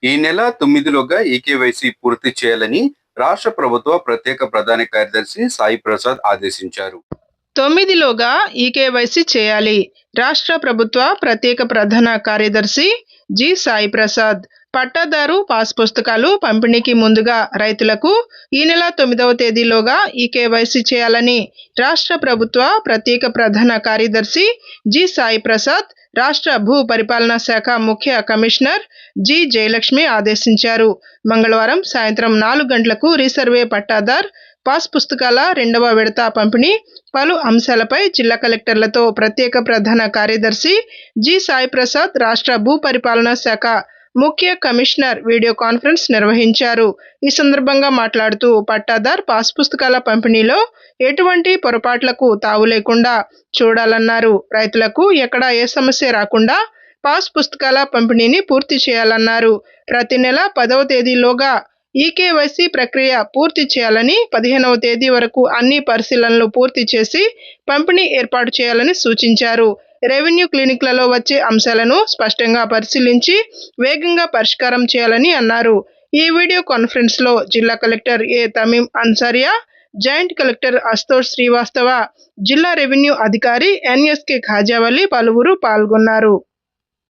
ఈ నెల 9లోగా ఈకేవైసీ పూర్తి చేయాలని రాష్ట్ర ప్రభుత్వ ప్రత్యేక ప్రధాన కార్యదర్శి సాయి ప్రసాద్ ఆదేశించారు. 9లోగా ఈకేవైసీ చేయాలి. రాష్ట్ర ప్రభుత్వ ప్రత్యేక ప్రధాన కార్యదర్శి జి సాయి ప్రసాద్. పట్టాదారు పాస్ పుస్తకాలు పంపిణీకి ముందుగా రైతులకు ఈ నెల 9వ తేదీలోగా ఈకేవైసీ చేయాలని రాష్ట్ర ప్రభుత్వ ప్రత్యేక ప్రధాన కార్యదర్శి జి సాయి ప్రసాద్, రాష్ట్ర భూ పరిపాలనా శాఖ ముఖ్య కమిషనర్ జి జయలక్ష్మి ఆదేశించారు. మంగళవారం సాయంత్రం 4 గంటలకు రీసర్వే పట్టాదార్ పాస్ పుస్తకాల 2వ విడత పంపిణీ, పలు అంశాలపై జిల్లా కలెక్టర్లతో ప్రత్యేక ప్రధాన కార్యదర్శి జి సాయి ప్రసాద్, రాష్ట్ర భూ పరిపాలనా శాఖ ముఖ్య కమిషనర్ వీడియో కాన్ఫరెన్స్ నిర్వహించారు. ఈ సందర్భంగా మాట్లాడుతూ పట్టాదార్ పాస్ పుస్తకాల పంపిణీలో ఎటువంటి పొరపాట్లకు తావు లేకుండా చూడాలన్నారు. రైతులకు ఎక్కడా ఏ సమస్య రాకుండా పాస్ పుస్తకాల పంపిణీని పూర్తి చేయాలన్నారు. ప్రతి నెల 10వ తేదీలోగా ఈకేవైసీ ప్రక్రియ పూర్తి చేయాలని, 15వ తేదీ వరకు అన్ని పరిశీలనలు పూర్తి చేసి పంపిణీ ఏర్పాటు చేయాలని సూచించారు. రెవెన్యూ క్లినిక్లలో వచ్చే అంశాలను స్పష్టంగా పరిశీలించి వేగంగా పరిష్కారం చేయాలని అన్నారు. ఈ వీడియో కాన్ఫరెన్స్లో జిల్లా కలెక్టర్ ఏ తమీం అన్సారియా, జాయింట్ కలెక్టర్ అశుతోష్ శ్రీవాస్తవ, జిల్లా రెవెన్యూ అధికారి ఎన్ఎస్కే ఖాజావలి పలువురు పాల్గొన్నారు.